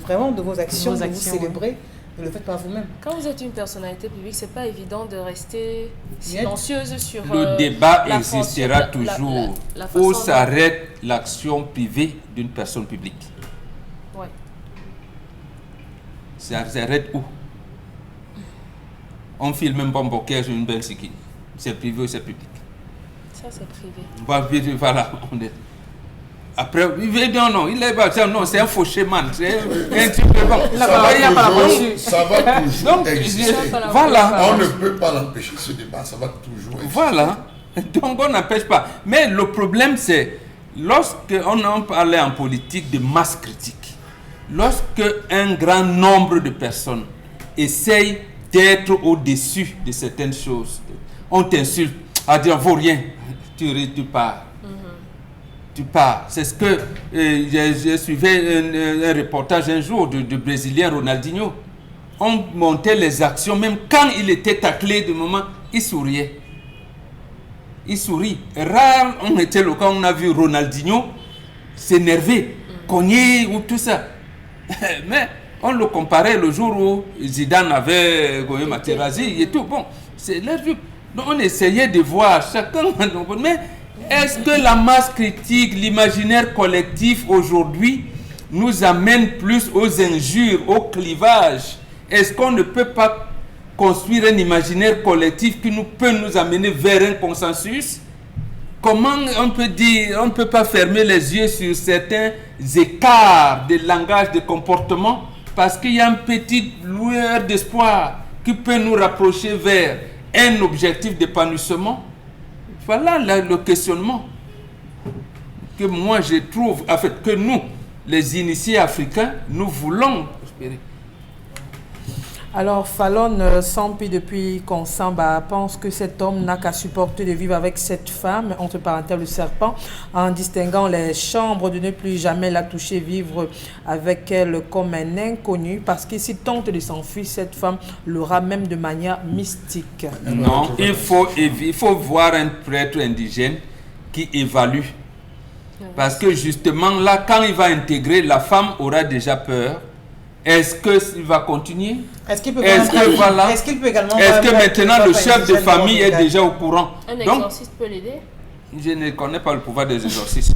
vraiment de vos actions, de vous célébrer. Ne le faites pas vous-même. Quand vous êtes une personnalité publique, c'est pas évident de rester silencieuse sur... Le débat existera toujours. Où s'arrête l'action privée d'une personne publique? Ouais. Ça s'arrête où? On filme un bon bokeh sur une belle siki. C'est privé ou c'est public? Ça, c'est privé. Voilà. Après, non, il est pas, non, c'est un faucheman, c'est un type de bon. Ça va toujours donc, exister. Voilà. On ne peut pas l'empêcher, ce débat, ça va toujours exister. Voilà. Donc, on n'empêche pas. Mais le problème, c'est, lorsqu'on en parlait en politique de masse critique, lorsque un grand nombre de personnes essayent d'être au-dessus de certaines choses, on t'insulte, à dire, vaut rien, tu pars. Tu pars. C'est ce que j'ai suivi un reportage un jour du Brésilien Ronaldinho. On montait les actions, même quand il était taclé de moment, il souriait. Il sourit. Rare, on était le quand on a vu Ronaldinho s'énerver, cogner ou tout ça. Mais on le comparait le jour où Zidane avait Goye Materazzi et tout. Bon, c'est leur truc. Donc on essayait de voir chacun. Mais est-ce que la masse critique, l'imaginaire collectif aujourd'hui nous amène plus aux injures, au clivage? Est-ce qu'on ne peut pas construire un imaginaire collectif qui peut nous amener vers un consensus? Comment on peut dire, on ne peut pas fermer les yeux sur certains écarts de langage, de comportement, parce qu'il y a une petite lueur d'espoir qui peut nous rapprocher vers un objectif d'épanouissement? Voilà le questionnement que moi je trouve, en fait, que nous, les initiés africains, nous voulons prospérer. Alors, Fallon Sampi, depuis Consamba, pense que cet homme n'a qu'à supporter de vivre avec cette femme, entre parenthèses le serpent, en distinguant les chambres, de ne plus jamais la toucher, vivre avec elle comme un inconnu, parce que s'il tente de s'enfuir, cette femme l'aura même de manière mystique. Non, il faut voir un prêtre indigène qui évalue. Parce que justement, là, quand il va intégrer, la femme aura déjà peur. Est-ce qu'il va continuer? Est-ce qu'il peut également... Est-ce que maintenant le chef de famille est déjà au courant? Un exorciste peut l'aider? Je ne connais pas le pouvoir des exorcistes.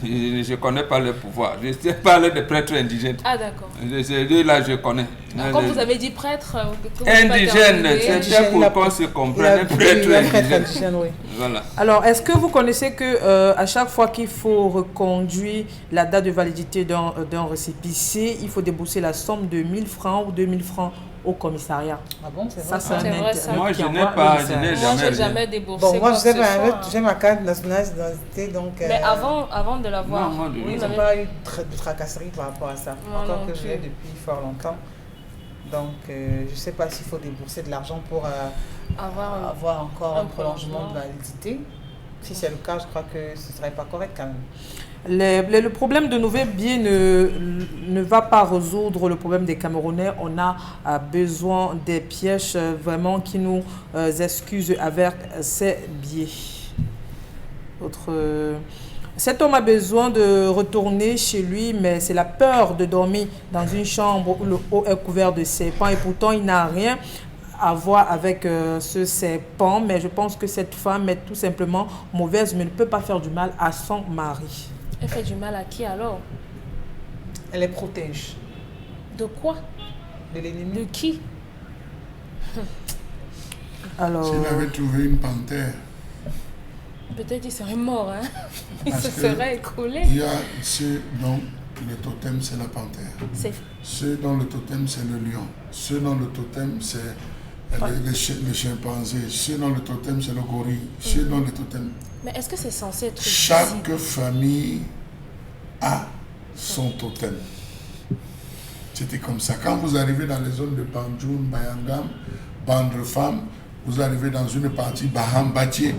Je ne connais pas le pouvoir. Je parle de prêtres indigènes. Ah d'accord. Là, je connais. Quand vous avez dit prêtre... Indigène, c'était pour qu'on se comprenne. Un prêtre indigène. Oui. Voilà. Alors, est-ce que vous connaissez que à chaque fois qu'il faut reconduire la date de validité d'un récépissé, il faut débourser la somme de 1 000 francs ou 2 000 francs au commissariat? Ah bon, c'est vrai? C'est vrai, ça. Moi, je n'ai jamais déboursé. Bon, moi, j'ai ma carte nationale d'identité, donc... Mais avant de l'avoir... Oui, je n'ai pas eu de tracasserie par rapport à ça. Encore que je l'ai depuis fort longtemps. Donc, je ne sais pas s'il faut débourser de l'argent pour avoir encore un prolongement de validité. Si c'est le cas, je crois que ce ne serait pas correct quand même. Le problème de nouveaux billets ne va pas résoudre le problème des Camerounais. On a besoin des pièges vraiment qui nous excusent avec ces billets. Cet homme a besoin de retourner chez lui, mais c'est la peur de dormir dans une chambre où le haut est couvert de serpents et pourtant il n'a rien à voir avec ce serpent. Mais je pense que cette femme est tout simplement mauvaise, mais ne peut pas faire du mal à son mari. Elle fait du mal à qui alors? Elle les protège. De quoi? De l'ennemi. De qui? Alors... S'il avait trouvé une panthère. Peut-être il serait mort, hein? Il se serait écroulé. Il y a ceux dont le totem c'est la panthère. Ceux dont le totem c'est le lion. Ceux dont le totem c'est le chimpanzé. Ceux dont le totem c'est le gorille. Ceux dont le totem... Mais est-ce que c'est censé être Chaque visible? famille a son totem. C'était comme ça. Quand vous arrivez dans les zones de Banjoun, Bayangam, Bandrefam, vous arrivez dans une partie Bahambatier,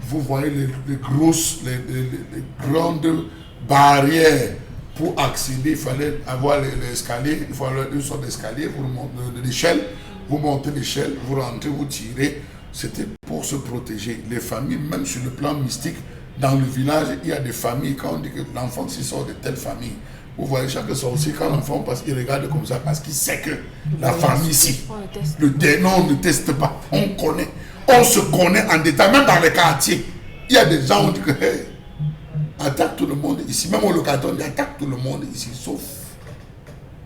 vous voyez les grosses, les grandes barrières. Pour accéder, il fallait avoir l'escalier, il fallait une sorte d'escalier, vous montez l'échelle, vous montez l'échelle, vous rentrez, vous tirez. C'était pour se protéger. Les familles, même sur le plan mystique, dans le village, il y a des familles, quand on dit que l'enfant s'y sort de telle famille, vous voyez chaque sorcier, quand l'enfant passe, il regarde comme ça parce qu'il sait que la famille ici, non, on ne teste pas, on connaît, on se connaît en détail, même dans les quartiers. Il y a des gens, on dit que, hey, attaque tout le monde ici, même au locataire, on attaque tout le monde ici, sauf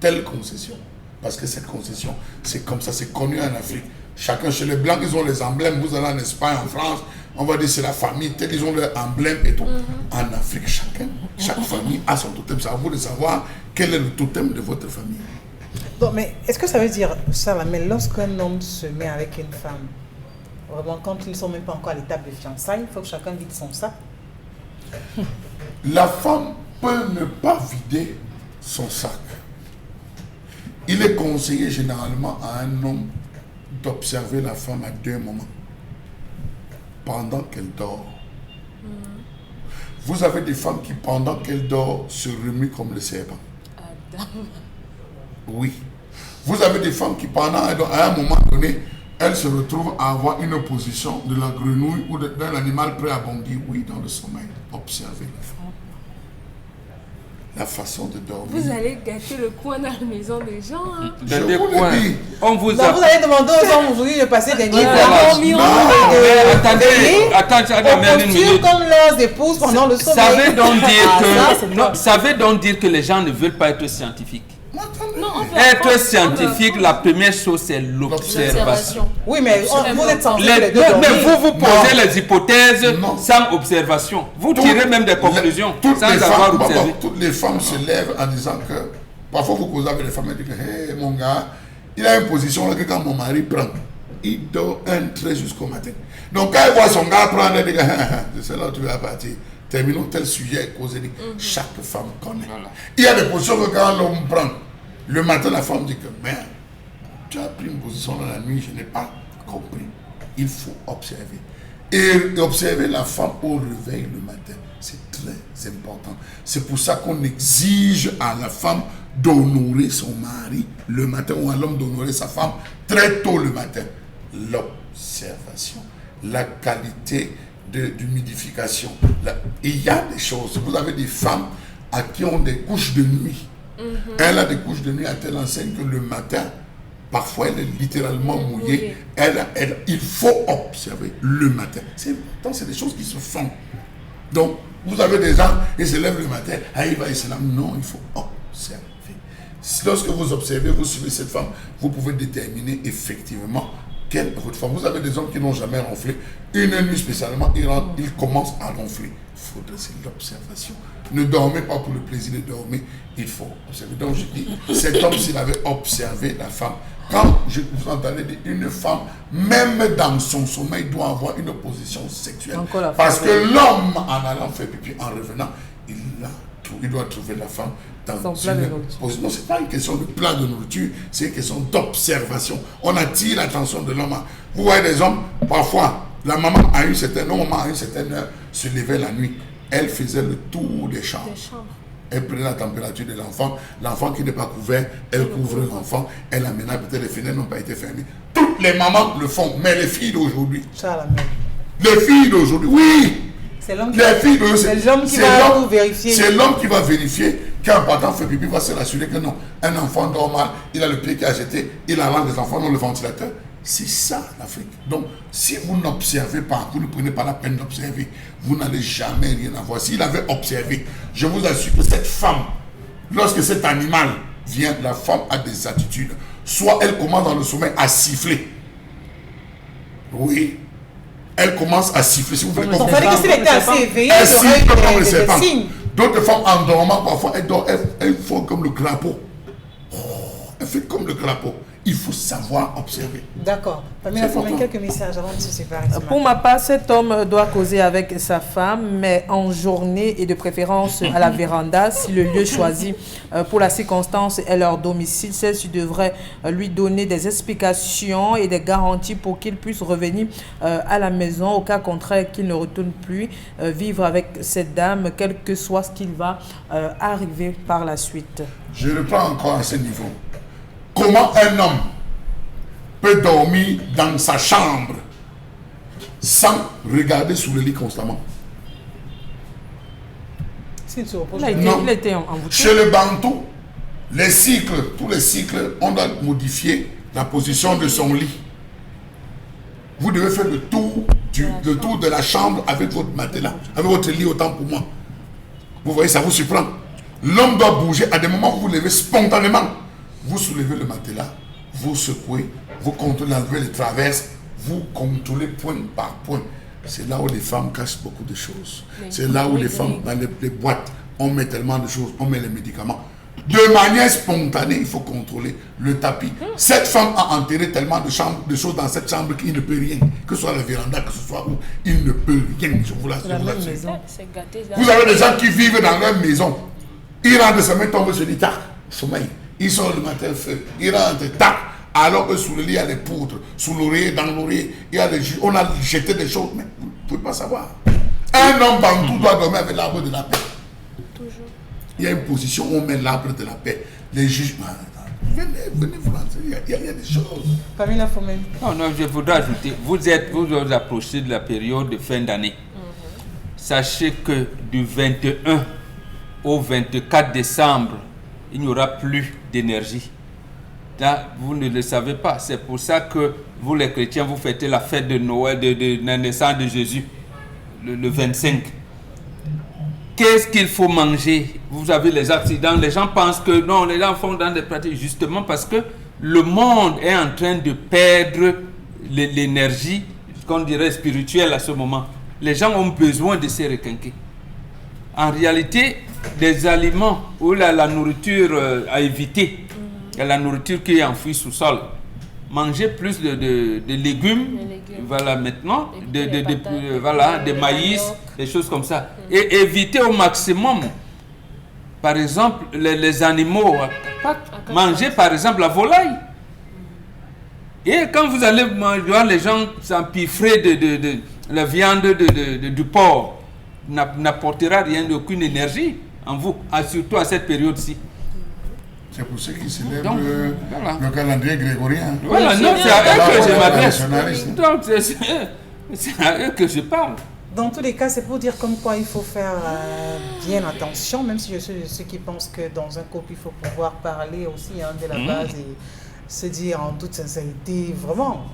telle concession. Parce que cette concession, c'est comme ça, c'est connu en Afrique. Chacun, chez les Blancs, ils ont les emblèmes. Vous allez en Espagne, en France, on va dire c'est la famille, tel, ils ont leur emblème et tout. En Afrique, chaque famille a son totem. C'est à vous de savoir quel est le totem de votre famille. Donc, mais est-ce que ça veut dire, Salamé, lorsqu'un homme se met avec une femme, vraiment, quand ils ne sont même pas encore à l'étape de fiançailles, il faut que chacun vide son sac? La femme peut ne pas vider son sac. Il est conseillé généralement à un homme d'observer la femme à deux moments. Pendant qu'elle dort. Vous avez des femmes qui, pendant qu'elle dort, se remuent comme le serpent. Adam. Oui. Vous avez des femmes qui, pendant à un moment donné, elles se retrouvent à avoir une position de la grenouille ou d'un animal prêt à bondir. Oui, dans le sommeil. Observez la femme. La façon de dormir. Vous allez gâter le coin dans la maison des gens. Hein. Je vous le dis. On vous Donc, vous allez demander aux hommes aujourd'hui de passer des nuits attendez une minute. comme leurs épouses pendant le sommeil. Ça veut donc dire que les gens ne veulent pas être scientifiques. Non, Être scientifique, la première chose, c'est l'observation. Oui, mais vous êtes censés Mais vous posez les hypothèses sans observation. Vous tirez même des conclusions sans avoir observé. Toutes les femmes se lèvent en disant que, parfois vous causez avec les femmes, elles disent que, hey, mon gars, il a une position là que quand mon mari prend, il dort un trait jusqu'au matin. Donc quand il voit son gars prendre, il dit que, c'est là où tu vas partir. Terminons tel sujet causé. Chaque femme connaît. Voilà. Il y a des positions que quand l'homme prend, le matin, la femme dit que, merde, tu as pris une position dans la nuit, je n'ai pas compris. Il faut observer. Et observer la femme au réveil le matin, c'est très important. C'est pour ça qu'on exige à la femme d'honorer son mari le matin ou à l'homme d'honorer sa femme très tôt le matin. L'observation, la qualité d'humidification. Il y a des choses. Vous avez des femmes à qui on des couches de nuit. Elle a des couches de nuit à telle enseigne que le matin, parfois elle est littéralement mouillée. Il faut observer le matin. C'est important, c'est des choses qui se font. Donc, vous avez des gens, ils se lèvent le matin, il va, il se lève. Non, il faut observer. Lorsque vous observez, vous suivez cette femme, vous pouvez déterminer effectivement quelle est votre femme. Vous avez des hommes qui n'ont jamais ronflé. Une nuit spécialement, ils commencent à ronfler. Il faudrait, c'est l'observation. Ne dormez pas pour le plaisir de dormir, il faut observer. Donc je dis, cet homme, s'il avait observé la femme, quand je vous entendais dire une femme, même dans son sommeil, doit avoir une position sexuelle. Parce que l'homme, en allant faire pipi, en revenant, il doit trouver la femme dans une position. Non, ce n'est pas une question de plat de nourriture, c'est une question d'observation. On attire l'attention de l'homme. Vous voyez des hommes, parfois, la maman à une certaine heure se levait la nuit. Elle faisait le tour des chambres. Elle prenait la température de l'enfant. L'enfant qui n'est pas couvert, elle couvre l'enfant. Elle amena, peut-être les fenêtres n'ont pas été fermées. Toutes les mamans le font, mais les filles d'aujourd'hui. Les filles d'aujourd'hui, oui. C'est l'homme qui va vérifier. C'est l'homme qui va vérifier qu'un partant fait pipi, va se rassurer que non. Un enfant dort mal, il a le pied qui a jeté, il a l'âme des enfants dans le ventilateur. C'est ça l'Afrique. Donc, si vous n'observez pas, vous ne prenez pas la peine d'observer, vous n'allez jamais rien avoir. S'il avait observé, je vous assure que cette femme, lorsque cet animal vient, la femme a des attitudes. Soit elle commence dans le sommeil à siffler. Oui. Elle commence à siffler. Si vous voulez comprendre. Ça veut dire que s'il était assez éveillé, elle siffle comme le serpent. D'autres femmes en dormant, parfois, elles font comme le crapaud. Elle fait comme le crapaud. Il faut savoir observer. D'accord. Pamela Fomé, quelques messages avant de se séparer. Pour ma part, cet homme doit causer avec sa femme, mais en journée et de préférence à la véranda, si le lieu choisi pour la circonstance est leur domicile. Celle-ci devrait lui donner des explications et des garanties pour qu'il puisse revenir à la maison. Au cas contraire, qu'il ne retourne plus vivre avec cette dame, quel que soit ce qu'il va arriver par la suite. Je reprends encore à ce niveau. Comment un homme peut dormir dans sa chambre sans regarder sous le lit constamment? Il était envoûté. Chez le Bantou, les cycles, tous les cycles, on doit modifier la position de son lit. Vous devez faire le tour de la chambre avec votre matelas, avec votre lit, autant pour moi. Vous voyez, ça vous surprend. L'homme doit bouger. À des moments, vous vous levez spontanément. Vous soulevez le matelas, vous secouez, vous contrôlez, enlevez les traverses, vous contrôlez point par point. C'est là où les femmes cachent beaucoup de choses. C'est là où les femmes, dans les boîtes, on met tellement de choses, on met les médicaments. De manière spontanée, il faut contrôler le tapis. Cette femme a enterré tellement de choses dans cette chambre qu'il ne peut rien. Que ce soit la véranda, que ce soit où, il ne peut rien. Je vous l'assure. Vous avez des gens qui vivent dans leur maison. Ils rentrent de semaine, tombent sur les tac, sommeil. Ils sont le matin feu, ils rentrent, tac, alors que sous le lit, il y a des poutres, sous l'oreiller, dans l'oreiller, il y a des jus, on a jeté des choses, mais vous ne pouvez pas savoir. Un homme bantou doit dormir avec l'arbre de la paix. Toujours. Il y a une position où on met l'arbre de la paix. Les juges, venez vous lancer, il y a des choses. Pamela Fomé. Non, je voudrais ajouter, vous approchez de la période de fin d'année. Sachez que du 21 au 24 décembre, il n'y aura plus d'énergie. Là, vous ne le savez pas. C'est pour ça que vous, les chrétiens, vous fêtez la fête de Noël, de la naissance de Jésus, le 25. Qu'est-ce qu'il faut manger? Vous avez les accidents. Les gens pensent que non, les gens font dans des pratiques. Justement parce que le monde est en train de perdre l'énergie, qu'on dirait spirituelle à ce moment. Les gens ont besoin de se requinquer. En réalité, des aliments ou la nourriture à éviter, la nourriture qui est enfouie sous sol. Manger plus de légumes, voilà maintenant, des maïs, des choses comme ça. Et éviter au maximum, par exemple, les animaux. Manger par exemple la volaille. Et quand vous allez manger, les gens s'empiffrer de la viande du porc. N'apportera rien, aucune énergie en vous, surtout à cette période-ci. C'est pour ceux qui célèbrent le calendrier grégorien. Voilà, non, c'est à eux que je m'adresse. Donc, c'est à eux que je parle. Dans tous les cas, c'est pour dire comme quoi il faut faire bien attention, même si je suis de ceux qui pensent que dans un couple, il faut pouvoir parler aussi dès la base et se dire en toute sincérité, vraiment.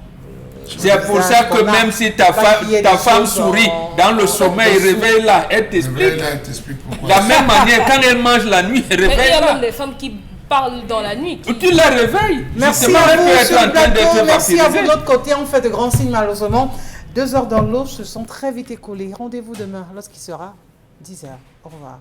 C'est pour ça que même si ta femme sourit dans le sommeil, réveille là, elle t'explique. De la même manière, quand elle mange la nuit, elle réveille là. Il y a même des femmes qui parlent dans la nuit. Tu la réveilles. Merci à vous sur le plateau, merci à vous de l'autre côté. On fait de grands signes malheureusement. 2 heures dans l'eau se sont très vite écoulées. Rendez-vous demain lorsqu'il sera 10 heures. Au revoir.